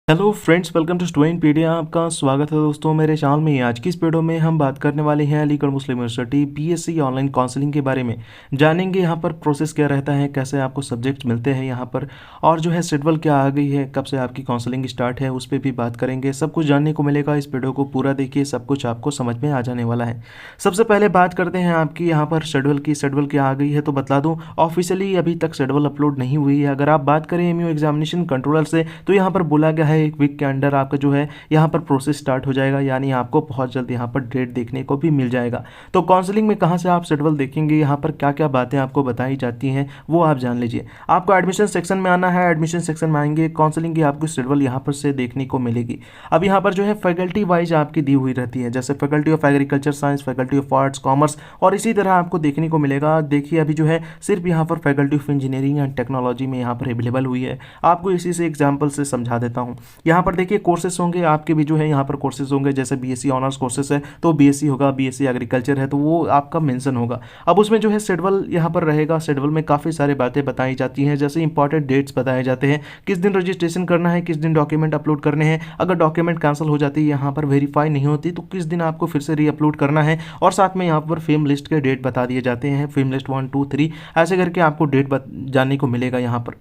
Hello friends, welcome to Studentpedia. आपका स्वागत है दोस्तों मेरे चैनल में। आज की इस वीडियो में हम बात करने वाले हैं अलीगढ़ मुस्लिम यूनिवर्सिटी बीएससी ऑनलाइन काउंसलिंग के बारे में। जानेंगे यहाँ पर प्रोसेस क्या रहता है, कैसे आपको सब्जेक्ट्स मिलते हैं यहाँ पर, और जो है शेड्यूल क्या आ गई है, कब से आपकी काउंसलिंग स्टार्ट है, उस पर भी बात करेंगे। सब कुछ जानने को मिलेगा, इस वीडियो को पूरा देखिए, सब कुछ आपको समझ में आ जाने वाला है। सबसे पहले बात करते हैं आपकी यहाँ पर शेड्यूल की। शेड्यूल क्या आ गई है तो बता दूँ, ऑफिशियली अभी तक शेड्यूल अपलोड नहीं हुई है। अगर आप बात करें एमयू एग्जामिनेशन कंट्रोलर से तो यहाँ पर बोला गया है 1 वीक के अंडर आपका जो है यहाँ पर प्रोसेस स्टार्ट हो जाएगा, यानी आपको बहुत जल्द यहाँ पर डेट देखने को भी मिल जाएगा। तो काउंसलिंग में कहाँ से आप शेड्यूल देखेंगे, यहाँ पर क्या क्या बातें आपको बताई जाती हैं वो आप जान लीजिए। आपको एडमिशन सेक्शन में आना है, एडमिशन सेक्शन में आएंगे, काउंसलिंग की आपको शेड्यूल यहाँ पर से देखने को मिलेगी। अब यहाँ पर जो है फैकल्टी वाइज आपकी दी हुई रहती है, जैसे faculty of agriculture science, faculty of arts, commerce, और इसी तरह आपको देखने को मिलेगा। देखिए अभी जो है सिर्फ यहाँ पर faculty of engineering and technology में यहाँ पर अवेलेबल हुई है। आपको इसी से एग्जाम्पल से समझा देता हूँ। यहाँ पर देखिए कोर्सेस होंगे आपके भी जो है यहाँ पर कोर्सेज होंगे, जैसे बीएससी ऑनर्स कोर्सेज है तो बीएससी होगा, बीएससी एग्रीकल्चर है तो वो आपका मेंशन होगा। अब उसमें जो है शेड्यूल यहाँ पर रहेगा। शेड्यूल में काफ़ी सारी बातें बताई जाती हैं, जैसे इंपॉर्टेंट डेट्स बताए जाते हैं, किस दिन रजिस्ट्रेशन करना है, किस दिन डॉक्यूमेंट अपलोड करने हैं, अगर डॉक्यूमेंट कैंसिल हो जाती है, यहाँ पर वेरीफाई नहीं होती तो किस दिन आपको फिर से री अपलोड करना है, और साथ में यहाँ पर फेम लिस्ट के डेट बता दिए जाते हैं, फेम लिस्ट 1 2 3 ऐसे करके आपको डेट जानने को मिलेगा यहाँ पर।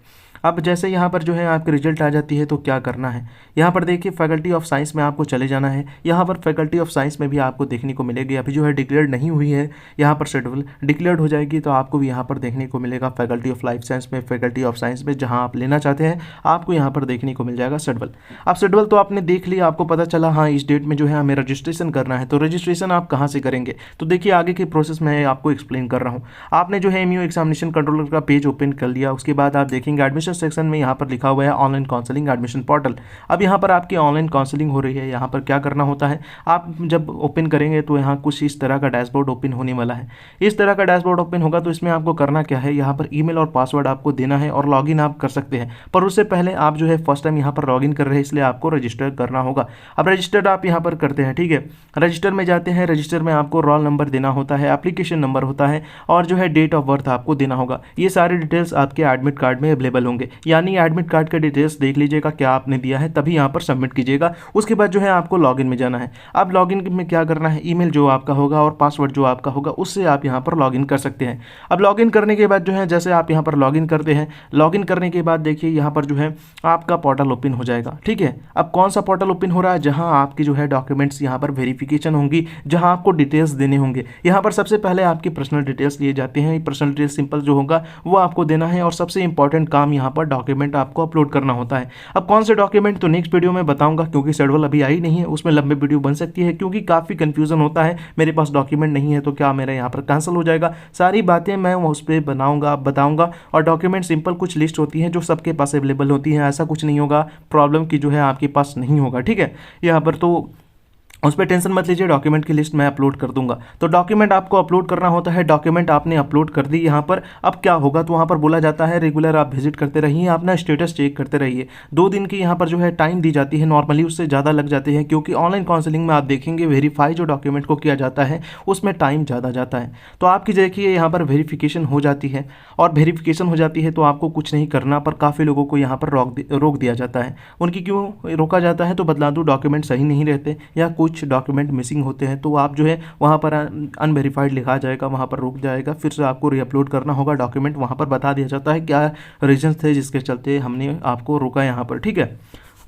अब जैसे यहाँ पर जो है आपकी रिजल्ट आ जाती है तो क्या करना है, यहाँ पर देखिए फैकल्टी ऑफ साइंस में आपको चले जाना है। यहाँ पर फैकल्टी ऑफ साइंस में भी आपको देखने को मिलेगी, अभी जो है डिक्लेयर नहीं हुई है यहाँ पर शेड्यूल। डिक्लेयर्ड हो जाएगी तो आपको भी यहाँ पर देखने को मिलेगा फैकल्टी ऑफ लाइफ साइंस में, फैकल्टी ऑफ साइंस में, जहाँ आप लेना चाहते हैं आपको यहाँ पर देखने को मिल जाएगा शेड्यूल। अब शेड्यूल तो आपने देख लिया, आपको पता चला हाँ इस डेट में जो है हमें रजिस्ट्रेशन करना है। तो रजिस्ट्रेशन आप कहाँ से करेंगे, तो देखिए आगे की प्रोसेस मैं आपको एक्सप्लेन कर रहा हूँ। आपने जो है एमयू एग्जामिनेशन कंट्रोलर का पेज ओपन कर लिया, उसके बाद आप देखेंगे एडमिशन सेक्शन में यहाँ पर लिखा हुआ है ऑनलाइन काउंसलिंग एडमिशन पोर्टल। अब यहाँ पर आपकी ऑनलाइन काउंसलिंग हो रही है। यहाँ पर क्या करना होता है, आप जब ओपन करेंगे तो यहाँ कुछ इस तरह का डैशबोर्ड ओपन होने वाला है। इस तरह का डैशबोर्ड ओपन होगा तो इसमें आपको करना क्या है, यहाँ पर ईमेल और पासवर्ड आपको देना है और लॉगिन आप कर सकते हैं। पर उससे पहले आप जो है फर्स्ट टाइम यहाँ पर लॉगिन कर रहे हैं, इसलिए आपको रजिस्टर करना होगा। अब रजिस्टर्ड आप यहाँ पर करते हैं, ठीक है। रजिस्टर में जाते हैं, रजिस्टर में आपको रोल नंबर देना होता है, एप्लीकेशन नंबर होता है, और जो है डेट ऑफ बर्थ आपको देना होगा। ये सारे डिटेल्स आपके एडमिट कार्ड में अवेलेबल होंगे, यानी एडमिट कार्ड के डिटेल्स देख लीजिएगा क्या आपने दिया है, तभी यहाँ पर सबमिट कीजिएगा। उसके बाद जो है आपको लॉगिन में जाना है। अब लॉगिन में क्या करना है, ईमेल जो आपका होगा और पासवर्ड जो आपका होगा उससे आप यहाँ पर लॉगिन कर सकते हैं। अब लॉगिन करने के बाद जो है जैसे आप यहाँ पर लॉगिन करते हैं, लॉगिन करने के बाद देखिए यहाँ पर जो है आपका पोर्टल ओपन हो जाएगा, ठीक है। अब कौन सा पोर्टल ओपन हो रहा है, जहाँ आपकी जो है डॉक्यूमेंट्स यहाँ पर वेरिफिकेशन होंगी, जहाँ आपको डिटेल्स देने होंगे। यहाँ पर सबसे पहले आपकी पर्सनल डिटेल्स लिए जाते हैं। पर्सनल डिटेल्स सिंपल जो होगा वो आपको देना है, और सबसे इंपॉर्टेंट काम यहाँ पर डॉक्यूमेंट आपको अपलोड करना होता है। अब कौन से डॉक्यूमेंट तो नेक्स्ट वीडियो में बताऊंगा, क्योंकि शेड्यूल अभी आई नहीं है, उसमें लंबे वीडियो बन सकती है, क्योंकि काफ़ी कंफ्यूजन होता है, मेरे पास डॉक्यूमेंट नहीं है तो क्या मेरा यहाँ पर कैंसिल हो जाएगा। सारी बातें मैं उस पर बनाऊंगा, आप बताऊंगा। और डॉक्यूमेंट सिंपल कुछ लिस्ट होती है जो सबके पास अवेलेबल होती है, ऐसा कुछ नहीं होगा प्रॉब्लम की जो है आपके पास नहीं होगा, ठीक है। यहाँ पर तो उस पर टेंशन मत लीजिए, डॉक्यूमेंट की लिस्ट मैं अपलोड कर दूंगा। तो डॉक्यूमेंट आपको अपलोड करना होता है, डॉक्यूमेंट आपने अपलोड कर दी यहाँ पर। अब क्या होगा तो वहाँ पर बोला जाता है रेगुलर आप विजिट करते रहिए, अपना स्टेटस चेक करते रहिए। 2 दिन की यहाँ पर जो है टाइम दी जाती है, नॉर्मली उससे ज़्यादा लग जाते हैं, क्योंकि ऑनलाइन काउंसलिंग में आप देखेंगे वेरीफाई जो डॉक्यूमेंट को किया जाता है उसमें टाइम ज़्यादा जाता है। तो आपकी देखिए यहाँ पर वेरीफिकेशन हो जाती है, और वेरीफिकेशन हो जाती है तो आपको कुछ नहीं करना, पर काफ़ी लोगों को यहाँ पर रोक दिया जाता है। उनकी क्यों रोका जाता है तो बदला दूँ, डॉक्यूमेंट सही नहीं रहते या कुछ डॉक्यूमेंट मिसिंग होते हैं, तो आप जो है वहाँ पर अनवेरीफाइड लिखा जाएगा, वहाँ पर रुक जाएगा, फिर से आपको रीअपलोड करना होगा डॉक्यूमेंट। वहाँ पर बता दिया जाता है क्या रीजन थे जिसके चलते हमने आपको रोका यहाँ पर, ठीक है।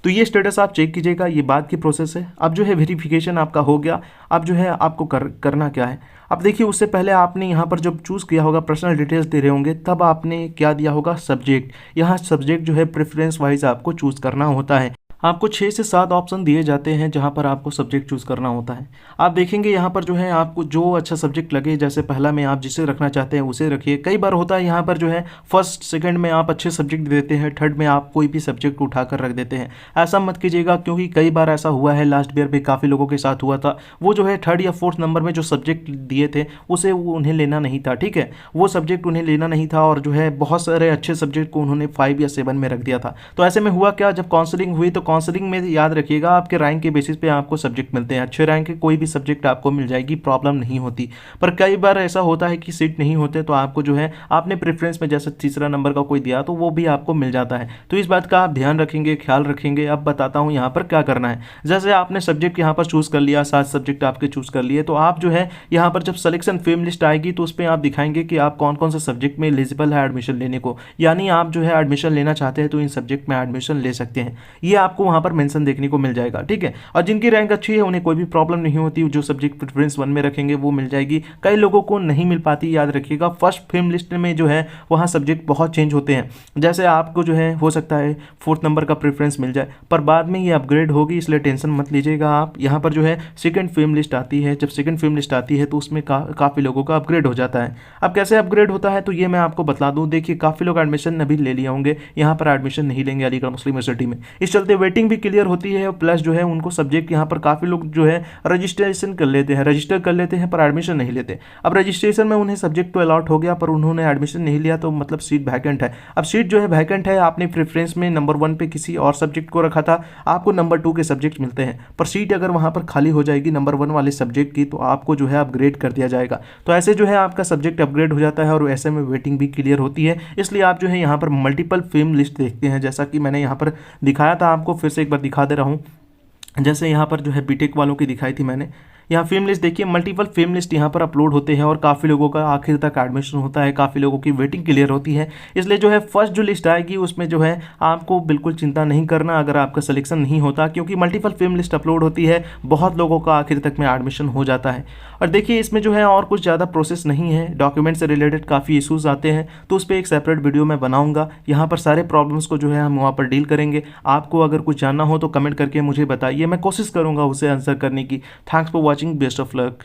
तो ये स्टेटस आप चेक कीजिएगा, ये बाद की प्रोसेस है। अब जो है वेरिफिकेशन आपका हो गया, अब जो है आपको करना क्या है। अब देखिए उससे पहले आपने यहाँ पर जब चूज़ किया होगा, पर्सनल डिटेल्स दे रहे होंगे, तब आपने क्या दिया होगा, सब्जेक्ट। यहाँ सब्जेक्ट जो है प्रेफरेंस वाइज आपको चूज़ करना होता है। आपको 6 से 7 ऑप्शन दिए जाते हैं जहां पर आपको सब्जेक्ट चूज़ करना होता है। आप देखेंगे यहाँ पर जो है आपको जो अच्छा सब्जेक्ट लगे, जैसे पहला में आप जिसे रखना चाहते हैं उसे रखिए। कई बार होता है यहाँ पर जो है फर्स्ट सेकंड में आप अच्छे सब्जेक्ट देते हैं, थर्ड में आप कोई भी सब्जेक्ट उठाकर रख देते हैं। ऐसा मत कीजिएगा, क्योंकि कई बार ऐसा हुआ है, लास्ट ईयर भी काफ़ी लोगों के साथ हुआ था। वो जो है 3rd या 4th नंबर में जो सब्जेक्ट दिए थे उसे उन्हें लेना नहीं था, ठीक है। वो सब्जेक्ट उन्हें लेना नहीं था, और जो है बहुत सारे अच्छे सब्जेक्ट को उन्होंने 5 या 7 में रख दिया था। तो ऐसे में हुआ क्या, जब काउंसलिंग हुई तो काउंसलिंग में याद रखिएगा आपके रैंक के बेसिस पे आपको सब्जेक्ट मिलते हैं, अच्छे रैंक के कोई भी सब्जेक्ट आपको मिल जाएगी, प्रॉब्लम नहीं होती। पर कई बार ऐसा होता है कि सीट नहीं होते तो आपको जो है आपने प्रेफरेंस में जैसे तीसरा नंबर का कोई दिया तो वो भी आपको मिल जाता है। तो इस बात का आप ध्यान रखेंगे, ख्याल रखेंगे। अब बताता हूँ यहाँ पर क्या करना है। जैसे आपने सब्जेक्ट यहाँ पर चूज़ कर लिया, 7 सब्जेक्ट आपके चूज़ कर लिए, तो आप जो है यहाँ पर जब सिलेक्शन फेम लिस्ट आएगी तो उस पर आप दिखाएंगे कि आप कौन कौन से सब्जेक्ट में एलिजिबल है एडमिशन लेने को, यानी आप जो है एडमिशन लेना चाहते हैं तो इन सब्जेक्ट में एडमिशन ले सकते हैं। ये आपको वहाँ पर मेंशन देखने को मिल जाएगा, ठीक है। और जिनकी रैंक अच्छी है उन्हें कोई भी प्रॉब्लम नहीं होती, जो सब्जेक्ट प्रेफरेंस 1 में रखेंगे वो मिल जाएगी। कई लोगों को नहीं मिल पाती, याद रखिएगा फर्स्ट फेम लिस्ट में जो है वहाँ सब्जेक्ट बहुत चेंज होते हैं। जैसे आपको जो है हो सकता है 4th नंबर का प्रेफरेंस मिल जाए, पर बाद में ये अपग्रेड होगी, इसलिए टेंशन मत लीजिएगा आप। यहाँ पर जो है सेकंड फेम लिस्ट आती है, जब सेकंड फेम लिस्ट आती है तो उसमें काफ़ी लोगों का अपग्रेड हो जाता है। अब कैसे अपग्रेड होता है तो ये मैं आपको बता दूं। देखिए काफ़ी लोग एडमिशन अभी ले लिए होंगे, यहाँ पर एडमिशन नहीं लेंगे अलीगढ़ मुस्लिम यूनिवर्सिटी में, इस चलते वेटिंग भी क्लियर होती है, प्लस जो है उनको सब्जेक्ट यहाँ पर काफ़ी लोग जो है रजिस्ट्रेशन कर लेते हैं, रजिस्टर कर लेते हैं पर एडमिशन नहीं लेते। अब रजिस्ट्रेशन में उन्हें सब्जेक्ट तो अलॉट हो गया पर उन्होंने एडमिशन नहीं लिया, तो मतलब सीट वैकेंट है। अब सीट जो है वैकेंट है, आपने प्रेफरेंस में नंबर 1 पे किसी और सब्जेक्ट को रखा था, आपको नंबर 2 के सब्जेक्ट मिलते हैं, पर सीट अगर वहाँ पर खाली हो जाएगी नंबर 1 वाले सब्जेक्ट की तो आपको जो है अपग्रेड कर दिया जाएगा। तो ऐसे जो है आपका सब्जेक्ट अपग्रेड हो जाता है और ऐसे में वेटिंग भी क्लियर होती है। इसलिए आप जो है यहाँ पर मल्टीपल फेम लिस्ट देखते हैं, जैसा कि मैंने यहाँ पर दिखाया था आपको, फिर से एक बार दिखा दे रहा हूँ। जैसे यहाँ पर जो है बीटेक वालों की दिखाई थी मैंने, यहाँ फेम लिस्ट देखिए, मल्टीपल फेम लिस्ट यहाँ पर अपलोड होते हैं और काफ़ी लोगों का आखिर तक एडमिशन होता है, काफ़ी लोगों की वेटिंग क्लियर होती है। इसलिए जो है फर्स्ट जो लिस्ट आएगी उसमें जो है आपको बिल्कुल चिंता नहीं करना अगर आपका सिलेक्शन नहीं होता, क्योंकि मल्टीपल फेम लिस्ट अपलोड होती है, बहुत लोगों का आखिर तक में एडमिशन हो जाता है। और देखिए इसमें जो है और कुछ ज़्यादा प्रोसेस नहीं है, डॉक्यूमेंट से रिलेटेड काफ़ी इशूज़ आते हैं तो उस पर एक सेपरेट वीडियो मैं बनाऊँगा, यहाँ पर सारे प्रॉब्लम्स को जो है हम वहाँ पर डील करेंगे। आपको अगर कुछ जानना हो तो कमेंट करके मुझे बताइए, मैं कोशिश करूँगा उसे आंसर करने की। Thanks for watching, best of luck.